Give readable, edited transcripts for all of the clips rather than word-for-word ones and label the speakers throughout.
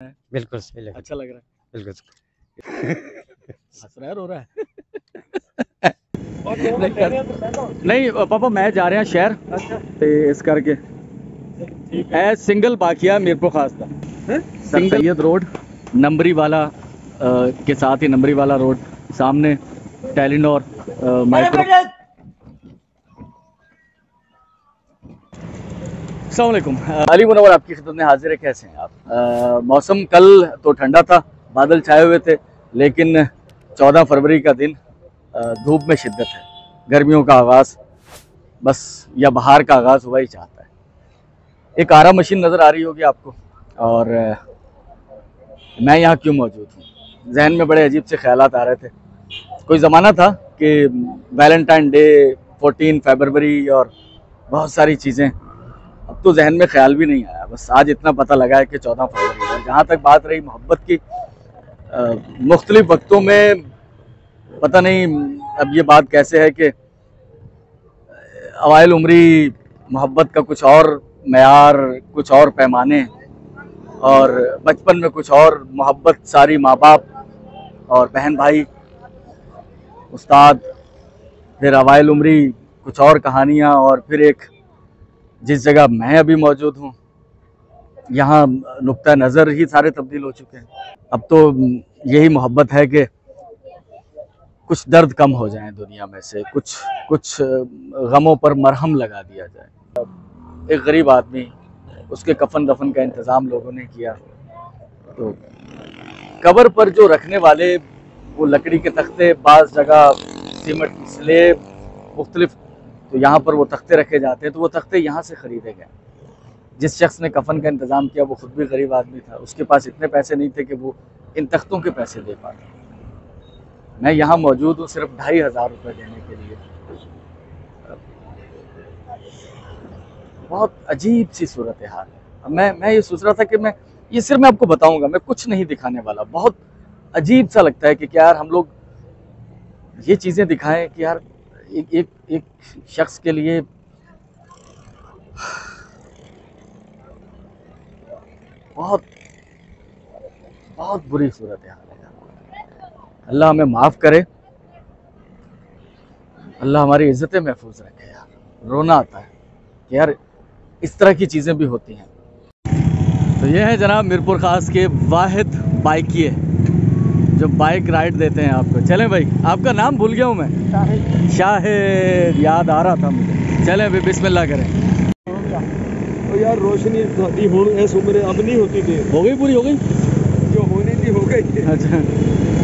Speaker 1: बिल्कुल सही लगा।
Speaker 2: अच्छा लग रहा है।
Speaker 1: बिल्कुल
Speaker 2: हंस रहा है, रो रहा है? नहीं पापा मैं जा रहा शहर ते इस करके ए सिंगल बाकिया मीरपुर खास था सर सैयद रोड नंबरी वाला के साथ ही नंबरी वाला रोड सामने टेलीनॉर माइक्रो। अस्सलाम वालेकुम। अली मुनव्वर आपकी खिदमत में हाजिर है। कैसे हैं आप? मौसम कल तो ठंडा था, बादल छाए हुए थे, लेकिन 14 फरवरी का दिन धूप में शिद्दत है। गर्मियों का आगाज़ बस या बहार का आगाज़ हुआ ही चाहता है। एक आरा मशीन नज़र आ रही होगी आपको, और मैं यहाँ क्यों मौजूद हूँ? जहन में बड़े अजीब से ख्यालात आ रहे थे। कोई ज़माना था कि वैलेंटाइन डे, 14 फरवरी और बहुत सारी चीज़ें, अब तो जहन में ख्याल भी नहीं आया। बस आज इतना पता लगा है कि 14 फरवरी है। जहाँ तक बात रही मोहब्बत की, मुख्तलिफ वक्तों में पता नहीं अब ये बात कैसे है कि अवाइल उम्री मोहब्बत का कुछ और मयार, कुछ और पैमाने, और बचपन में कुछ और मोहब्बत, सारी माँ बाप और बहन भाई, उस्ताद, फिर अवाइल उम्री कुछ और कहानियाँ, और फिर एक जिस जगह मैं अभी मौजूद हूँ यहाँ नुक्ता नज़र ही सारे तब्दील हो चुके हैं। अब तो यही मोहब्बत है कि कुछ दर्द कम हो जाए दुनिया में से, कुछ गमों पर मरहम लगा दिया जाए। एक गरीब आदमी, उसके कफन दफन का इंतज़ाम लोगों ने किया, तो कब्र पर जो रखने वाले वो लकड़ी के तख्ते, बाज़ जगह सीमेंट की स्लेब मुख्तलिफ, तो यहाँ पर वो तख्ते रखे जाते हैं, तो वो तख्ते यहाँ से ख़रीदे गए। जिस शख्स ने कफन का इंतज़ाम किया वो खुद भी गरीब आदमी था, उसके पास इतने पैसे नहीं थे कि वो इन तख्तों के पैसे दे पाता। मैं यहाँ मौजूद हूँ सिर्फ 2,500 रुपये देने के लिए। बहुत अजीब सी सूरत हाल है। मैं ये सोच रहा था कि मैं ये सिर्फ मैं आपको बताऊंगा, मैं कुछ नहीं दिखाने वाला। बहुत अजीब सा लगता है कि क्या यार हम लोग ये चीज़ें दिखाएं कि यार एक शख्स के लिए बहुत बहुत बुरी सूरत हाल है। अल्लाह हमें माफ़ करे, अल्लाह हमारी इज़्ज़तें महफूज रखे। यार रोना आता है कि यार इस तरह की चीज़ें भी होती हैं। तो ये है जनाब मीरपुर खास के वाहिद बाइकिए जो बाइक राइड देते हैं आपको। चलें भाई, आपका नाम भूल गया हूँ मैं। शाहिद याद आ रहा था मुझे। चलें अभी बिस्मिल्लाह करें।
Speaker 3: तो यार रोशनी थी हुण इस उम्र अब नहीं होती थी,
Speaker 2: हो गई, पूरी हो गई
Speaker 3: जो होनी थी हो गई।
Speaker 2: अच्छा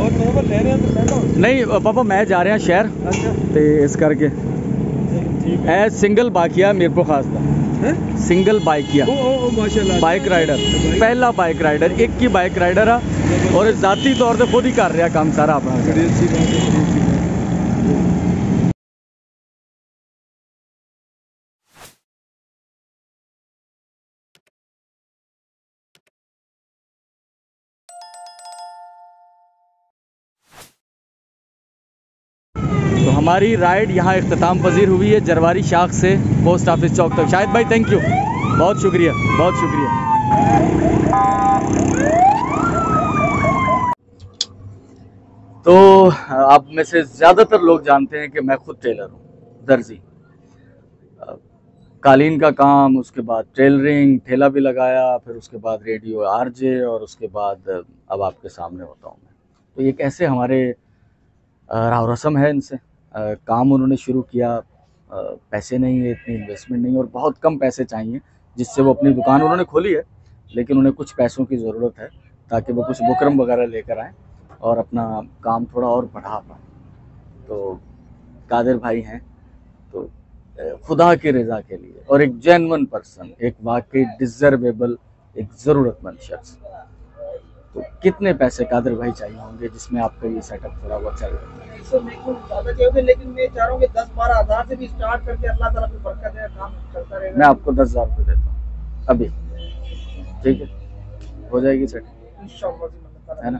Speaker 3: और नंबर ले रहे हैं तो पहला
Speaker 2: नहीं पापा मैं जा रहा शहर
Speaker 3: अच्छा
Speaker 2: ते इस करके
Speaker 3: ठीक
Speaker 2: ए सिंगल बाइकिया मीरपुर खास था।
Speaker 3: है।
Speaker 2: सिंगल बाइकिया
Speaker 3: ओ माशाल्लाह,
Speaker 2: बाइक राइडर, पहला बाइक राइडर, एक की बाइक राइडर है, और ज़ाती तौर पर खुद ही कर रहा काम सारा अपना।
Speaker 3: बड़ी अच्छी बात है, बड़ी अच्छी बात है।
Speaker 2: तो हमारी राइड यहाँ इख्तिताम पजीर हुई है, जरवारी शाख से पोस्ट ऑफिस चौक तक। शाहिद भाई थैंक यू, बहुत शुक्रिया, बहुत शुक्रिया। तो आप में से ज़्यादातर लोग जानते हैं कि मैं खुद टेलर हूँ, दर्जी। कालीन का काम, उसके बाद टेलरिंग, ठेला भी लगाया, फिर उसके बाद रेडियो आरजे, और उसके बाद अब आपके सामने होता हूँ मैं। तो ये कैसे हमारे राव रस्म है इनसे। काम उन्होंने शुरू किया, पैसे नहीं है, इतनी इन्वेस्टमेंट नहीं, और बहुत कम पैसे चाहिए जिससे वो अपनी दुकान उन्होंने खोली है, लेकिन उन्हें कुछ पैसों की ज़रूरत है ताकि वो कुछ बुकरम वगैरह लेकर आएँ और अपना काम थोड़ा और बढ़ा पाएँ। तो कादिर भाई हैं, तो खुदा की रज़ा के लिए, और एक जेन्युइन पर्सन, एक वाकई डिज़र्वेबल, एक ज़रूरतमंद शख्स। तो कितने पैसे कादिर भाई चाहिए होंगे जिसमें आपका ये सेटअप थोड़ा बहुत चल रहा है?
Speaker 3: ज़्यादा चाहिए, लेकिन मैं चाह रहा हूँ कि 10-12 हज़ार से भी स्टार्ट करके अल्लाह ताला की बरकत है, काम चलता रहेगा।
Speaker 2: मैं आपको 10,000 रुपये देता हूँ अभी, ठीक है? हो जाएगी सेटअप,
Speaker 3: इंशाअल्लाह,
Speaker 2: है ना?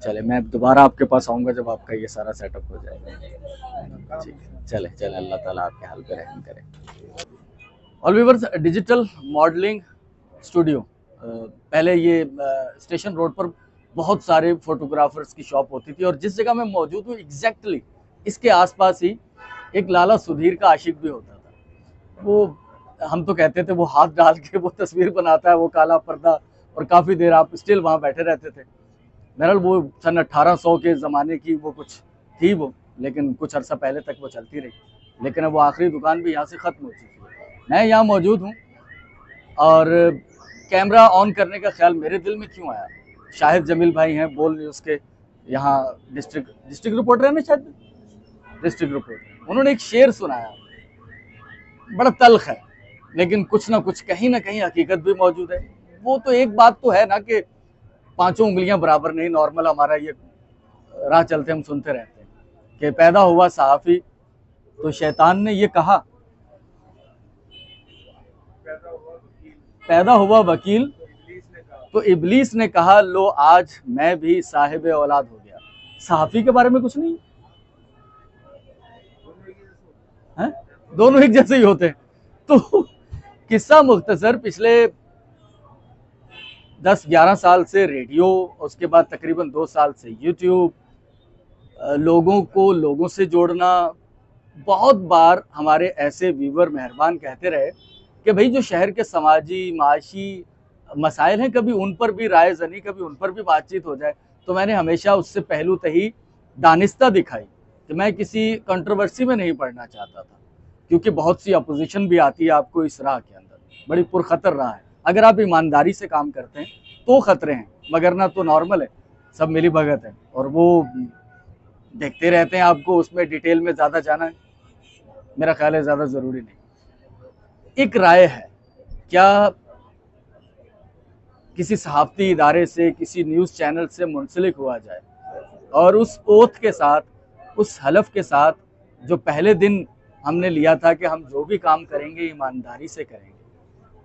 Speaker 2: चले, मैं दोबारा आपके पास आऊँगा जब आपका ये सारा सेटअप हो जाएगा। ठीक है, चले चले, अल्लाह ताला आपके हाल पे रहम करे। और व्यूअर्स, डिजिटल मॉडलिंग स्टूडियो पहले ये स्टेशन रोड पर बहुत सारे फोटोग्राफर्स की शॉप होती थी और जिस जगह मैं मौजूद हूँ एग्जैक्टली इसके आसपास ही एक लाला सुधीर का आशिक भी होता था। वो हम तो कहते थे वो हाथ डाल के वो तस्वीर बनाता है, वो काला पर्दा, और काफ़ी देर आप स्टिल वहाँ बैठे रहते थे। बहरहाल वो सन 1800 के ज़माने की वो कुछ थी वो, लेकिन कुछ अर्सा पहले तक वो चलती रही, लेकिन अब वो आखिरी दुकान भी यहाँ से ख़त्म हो चुकी है। मैं यहाँ मौजूद हूँ और कैमरा ऑन करने का ख्याल मेरे दिल में क्यों आया? शाहिद जमील भाई हैं बोल न्यूज़ के, यहाँ डिस्ट्रिक्ट रिपोर्टर है ना, शायद डिस्ट्रिक्ट रिपोर्टर, उन्होंने एक शेर सुनाया, बड़ा तल्ख है लेकिन कुछ ना कुछ कहीं ना कहीं हकीकत भी मौजूद है। वो तो एक बात तो है ना कि पांचों उंगलियां बराबर नहीं, नॉर्मल हमारा ये राह चलते हम सुनते रहते हैं कि पैदा हुआ सहाफ़ी तो शैतान ने ये कहा, पैदा हुआ वकील तो इबलीस ने कहा लो आज मैं भी साहिब औलाद हो गया। सहाफ़ी के बारे में कुछ नहीं है, दोनों एक जैसे ही होते हैं। तो किस्सा मुख्तसर, पिछले 10-11 साल से रेडियो, उसके बाद तकरीबन 2 साल से यूट्यूब, लोगों को लोगों से जोड़ना। बहुत बार हमारे ऐसे व्यूवर मेहरबान कहते रहे कि भाई जो शहर के समाजी माशी मसाइल हैं कभी उन पर भी राय जनी, कभी उन पर भी बातचीत हो जाए। तो मैंने हमेशा उससे पहलू तही दानिस्ता दिखाई कि मैं किसी कंट्रोवर्सी में नहीं पड़ना चाहता था, क्योंकि बहुत सी अपोजिशन भी आती है आपको इस राह के अंदर, बड़ी पुरखतर राह है। अगर आप ईमानदारी से काम करते हैं तो खतरे हैं, मगर ना तो नॉर्मल है, सब मिली भगत है। और वो देखते रहते हैं, आपको उसमें डिटेल में ज़्यादा जाना है मेरा ख्याल है ज़्यादा ज़रूरी नहीं। एक राय है, क्या किसी सहाफ़ती इदारे से, किसी न्यूज़ चैनल से मुंसलिक हुआ जाए और उस ओथ के साथ, उस हलफ के साथ जो पहले दिन हमने लिया था कि हम जो भी काम करेंगे ईमानदारी से करेंगे,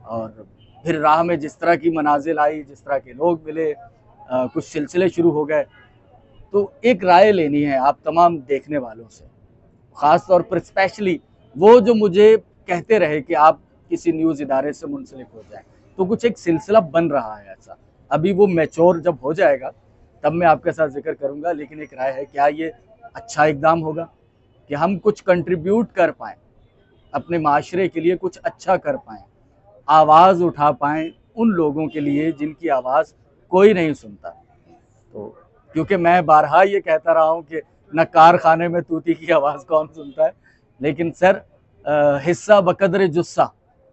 Speaker 2: और फिर राह में जिस तरह की मनाजिल आई, जिस तरह के लोग मिले, कुछ सिलसिले शुरू हो गए, तो एक राय लेनी है आप तमाम देखने वालों से, ख़ास तौर पर स्पेशली वो जो मुझे कहते रहे कि आप किसी न्यूज़ इदारे से मुंसलिक हो जाए। तो कुछ एक सिलसिला बन रहा है ऐसा, अभी वो मैच्योर जब हो जाएगा तब मैं आपके साथ जिक्र करूंगा। लेकिन एक राय है, क्या ये अच्छा इकदाम होगा कि हम कुछ कंट्रीब्यूट कर पाएँ, अपने माशरे के लिए कुछ अच्छा कर पाएँ, आवाज़ उठा पाएँ उन लोगों के लिए जिनकी आवाज़ कोई नहीं सुनता। तो क्योंकि मैं बारहा ये कहता रहा हूँ कि न कारखाने में तूती की आवाज़ कौन सुनता है, लेकिन सर हिस्सा बकदर जुस्सा,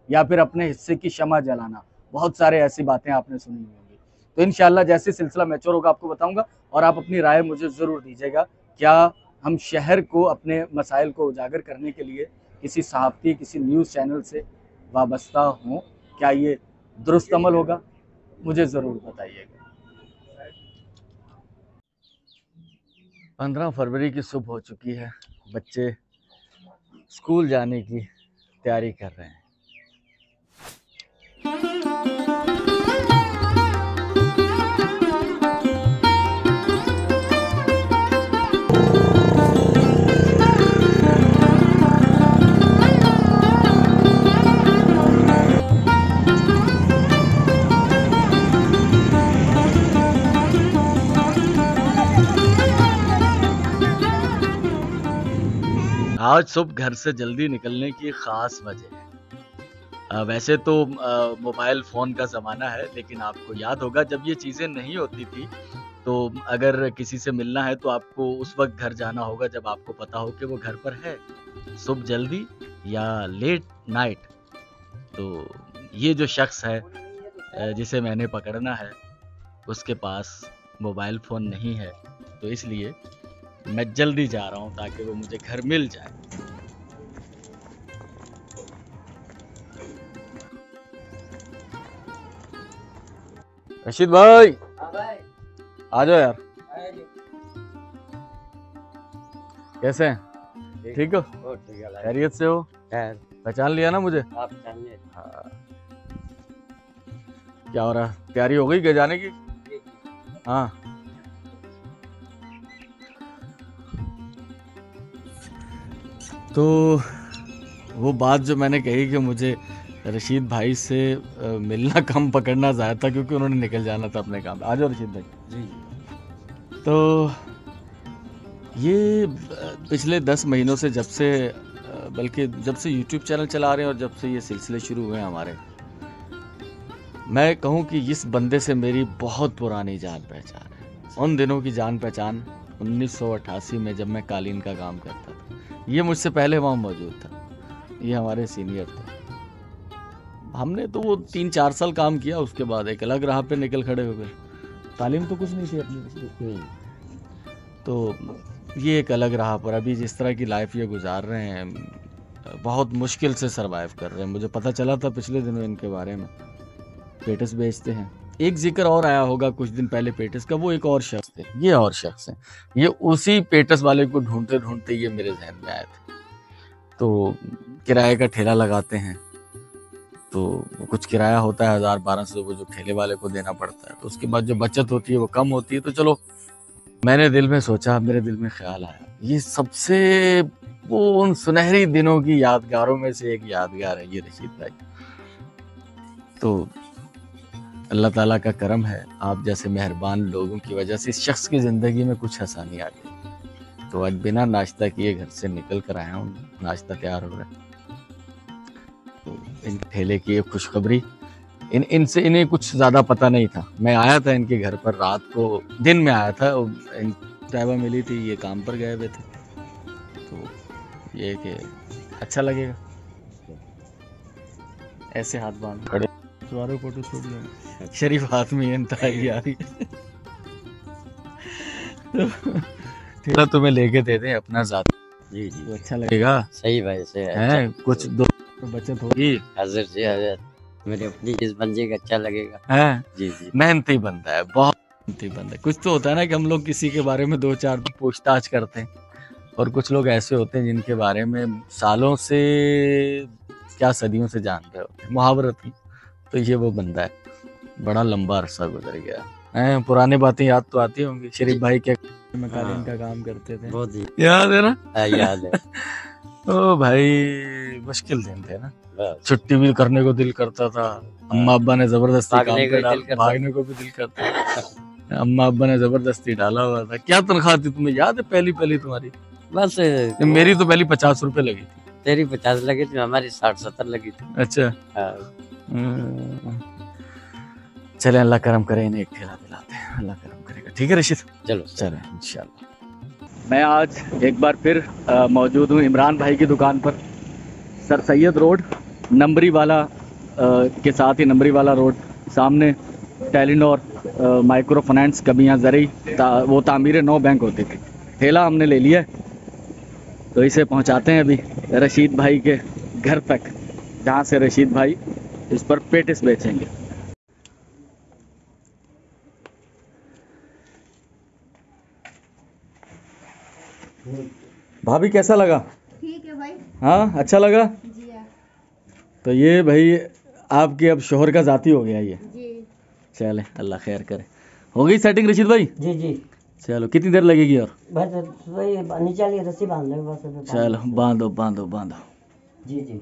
Speaker 2: या फिर अपने हिस्से की शमा जलाना, बहुत सारे ऐसी बातें आपने सुनी होंगी। तो इंशाल्लाह जैसे सिलसिला मैच्योर होगा आपको बताऊंगा, और आप अपनी राय मुझे ज़रूर दीजिएगा। क्या हम शहर को, अपने मसाइल को उजागर करने के लिए किसी सहाफ़ती, किसी न्यूज़ चैनल से वाबस्ता हों, क्या ये दुरुस्त अमल होगा? मुझे ज़रूर बताइएगा। 15 फरवरी की सुबह हो चुकी है, बच्चे स्कूल जाने की तैयारी कर रहे हैं। आज सुबह घर से जल्दी निकलने की ख़ास वजह है, वैसे तो मोबाइल फ़ोन का ज़माना है, लेकिन आपको याद होगा जब ये चीज़ें नहीं होती थी तो अगर किसी से मिलना है तो आपको उस वक्त घर जाना होगा जब आपको पता हो कि वो घर पर है, सुबह जल्दी या लेट नाइट। तो ये जो शख्स है जिसे मैंने पकड़ना है, उसके पास मोबाइल फ़ोन नहीं है, तो इसलिए मैं जल्दी जा रहा हूँ ताकि वो मुझे घर मिल जाए। रशीद भाई, आ जाओ यार। कैसे हैं? ठीक हो? खैरियत से हो? पहचान लिया ना मुझे? हाँ। क्या हो रहा है? तैयारी हो गई क्या जाने की? हाँ। तो वो बात जो मैंने कही कि मुझे
Speaker 4: रशीद भाई से मिलना कम पकड़ना ज़्यादा था, क्योंकि उन्होंने निकल जाना था अपने काम। आ जाओ रशीद भाई।
Speaker 1: जी
Speaker 4: तो ये पिछले 10 महीनों से, जब से बल्कि जब से YouTube चैनल चला रहे हैं और जब से ये सिलसिले शुरू हुए हैं हमारे, मैं कहूँ कि इस बंदे से मेरी बहुत पुरानी जान पहचान है। उन दिनों की जान पहचान 1988 में, जब मैं कालीन का काम करता था। ये मुझसे पहले वहाँ मौजूद था, ये हमारे सीनियर थे। हमने तो वो 3-4 साल काम किया, उसके बाद एक अलग राह पे निकल खड़े हो गए। तालीम तो कुछ नहीं थी अपनी, तो ये एक अलग राह पर अभी जिस तरह की लाइफ ये गुजार रहे हैं, बहुत मुश्किल से सरवाइव कर रहे हैं। मुझे पता चला था पिछले दिनों इनके बारे में, पेटिस बेचते हैं। एक जिक्र और आया होगा कुछ दिन पहले पेटिस का, वो एक और शख्स थे, ये और शख्स हैं। ये उसी पेटिस वाले को ढूंढते ढूंढते ये मेरे जहन में आए थे। तो किराए का ठेला लगाते हैं, तो कुछ किराया होता है 1000-1200 रुपये, जो ठेले वाले को देना पड़ता है। तो उसके बाद जो बचत होती है वो कम होती है। तो चलो, मैंने दिल में सोचा, मेरे दिल में ख्याल आया, ये सबसे वो उन सुनहरी दिनों की यादगारों में से एक यादगार है ये रशीद भाई। तो अल्लाह ताला का करम है, आप जैसे मेहरबान लोगों की वजह से इस शख्स की ज़िंदगी में कुछ आसानी आ गई। तो आज बिना नाश्ता किए घर से निकल कर आया हूँ, नाश्ता तैयार हो रहा है। तो इन ठेले की एक खुशखबरी, इनसे इन्हें कुछ ज़्यादा पता नहीं था। मैं आया था इनके घर पर रात को, दिन में आया था, ड्राइवर मिली थी, ये काम पर गए हुए थे। तो ये कि अच्छा लगेगा ऐसे हाथ बांध खड़े, तुम्हारे फोटो शूट लें, शरीफ हाथ में इंतहाई आ रही है। ठेला तुम्हें लेके दे दें अपना ज़ात,
Speaker 1: जी जी,
Speaker 4: तो अच्छा लगेगा।
Speaker 1: सही भाई से
Speaker 4: है कुछ दो बचत होगी।
Speaker 1: हजर से हजर मेरे अपनी चीज बन जाएगा, अच्छा लगेगा।
Speaker 4: है
Speaker 1: जी जी,
Speaker 4: मेहनती बंदा है, बहुत मेहनती बंदा है। कुछ तो होता है ना कि हम लोग किसी के बारे में 2-4 पूछताछ करते हैं, और कुछ लोग ऐसे होते हैं जिनके बारे में सालों से, क्या सदियों से जान रहे होते हैं, मुहावरत ही। तो ये वो बंदा है, बड़ा लंबा अरसा गुजर गया है। पुरानी बातें याद तो आती होंगी, शरीफ भाई के में कालीन का काम करते थे,
Speaker 1: बहुत ही
Speaker 4: याद है ना?
Speaker 1: याद है।
Speaker 4: ओ भाई, मुश्किल दिन थे ना।
Speaker 1: बस।
Speaker 4: छुट्टी भी करने को दिल करता था, अम्मा अब्बा ने जबरदस्ती काम
Speaker 1: भागने को
Speaker 4: पे डाल,
Speaker 1: दिल करता
Speaker 4: भागने को भी दिल करता था। अम्मा अब्बा ने जबरदस्ती डाला हुआ था। क्या तनख्वाह थी तुम्हें याद है पहली पहली तुम्हारी?
Speaker 1: बस
Speaker 4: मेरी तो पहली 50 रुपए लगी थी।
Speaker 1: तेरी 50 लगी थी, हमारी 60-70 लगी थी।
Speaker 4: अच्छा,
Speaker 1: हाँ,
Speaker 4: चले अल्लाह करम करे, इन्हें एक ठेला दिलाते हैं, अल्लाह करम करेगा। ठीक है रशीद,
Speaker 1: चलो
Speaker 4: चले इंशाल्लाह। मैं आज एक बार फिर मौजूद हूँ इमरान भाई की दुकान पर, सर सैयद रोड, नंबरी वाला के साथ ही नंबरी वाला रोड सामने टेलीनॉर माइक्रो फाइनेंस, कभी यहाँ ज़रूरी वो तामीर 9 बैंक होती थी। ठेला हमने ले लिया है, तो इसे पहुँचाते हैं अभी रशीद भाई के घर तक, जहाँ से रशीद भाई इस पर पेटिस बेचेंगे। भाभी कैसा लगा?
Speaker 5: ठीक है भाई।
Speaker 4: हाँ, अच्छा लगा।
Speaker 5: जी हाँ।
Speaker 4: तो ये भाई आपके अब शोहर का जाती हो गया ये।
Speaker 5: जी।
Speaker 4: चले अल्लाह खैर करे। हो गई सेटिंग रशीद भाई?
Speaker 6: जी जी,
Speaker 4: चलो, कितनी देर लगेगी और?
Speaker 6: बस वही नीचे वाली रस्सी बांध लो बस अभी।
Speaker 4: चलो बांधो बांधो बांधो।
Speaker 6: जी जी।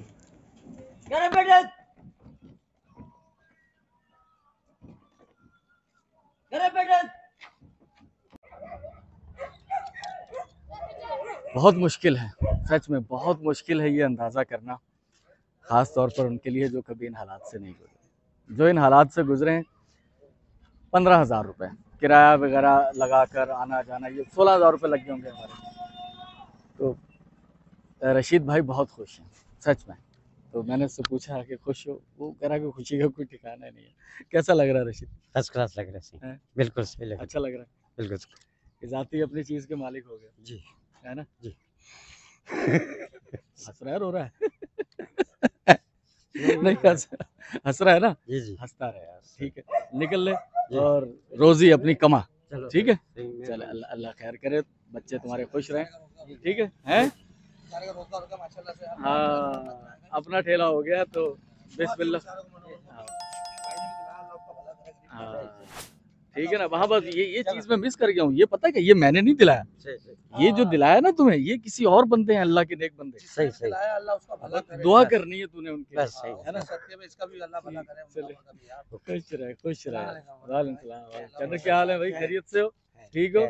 Speaker 4: बहुत मुश्किल है, सच में बहुत मुश्किल है ये अंदाज़ा करना, ख़ास तौर पर उनके लिए जो कभी इन हालात से नहीं गुजरे। जो इन हालात से गुजरे हैं, 15,000 रुपये किराया वगैरह लगा कर आना जाना, ये 16,000 रुपये लग गए होंगे हमारे। तो रशीद भाई बहुत खुश हैं सच में। तो मैंने उससे पूछा कि खुश हो? वो कह रहा कि खुशी का कोई ठिकाना नहीं है। कैसा लग रहा है रशीद?
Speaker 1: फर्स्ट क्लास लग रहा है, बिल्कुल सही लग रहा
Speaker 4: अच्छा लग रहा है?
Speaker 1: है, बिल्कुल।
Speaker 4: जाती अपनी चीज़ के मालिक हो गए
Speaker 1: जी,
Speaker 4: है ना?
Speaker 1: जी।
Speaker 4: हंस रहा है, रो रहा है? नहीं हंस रहा है ना?
Speaker 1: जी जी,
Speaker 4: हंसता रहे यार, ठीक है, निकल ले और रोजी अपनी कमा,
Speaker 1: चलो
Speaker 4: ठीक है? चल अल्लाह खैर करे, बच्चे तुम्हारे खुश रहें, ठीक है? हैं? हाँ, अपना ठेला हो गया तो बिस्मिल्लाह। हाँ, ठीक है ना। वहाँ बस ये चीज मैं मिस कर गया हूँ। ये पता है कि ये मैंने नहीं दिलाया, ये जो दिलाया ना तुम्हें, ये किसी और बंदे हैं, अल्लाह के नेक बंदे।
Speaker 1: सही सही
Speaker 3: लाया अल्लाह उसका भला करे।
Speaker 4: दुआ करनी है तूने उनके,
Speaker 1: बस सही
Speaker 3: है ना, सत्य में इसका भी अल्लाह भला करे।
Speaker 4: चले।
Speaker 3: उनका भी यार।
Speaker 4: खुश रहे, खुश रहे। वालेकुम सलाम। चंद्र क्या हाल है भाई, खैरियत से हो? ठीक हो?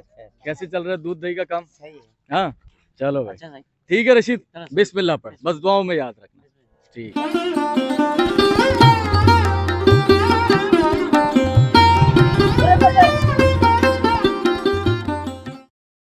Speaker 4: कैसे चल रहा है दूध दही का काम?
Speaker 6: सही है।
Speaker 4: हाँ चलो भाई,
Speaker 6: अच्छा सही।
Speaker 4: ठीक है रशीद, बिस्मिल्लाह पढ़, बस दुआओं में याद रखना। ठीक है।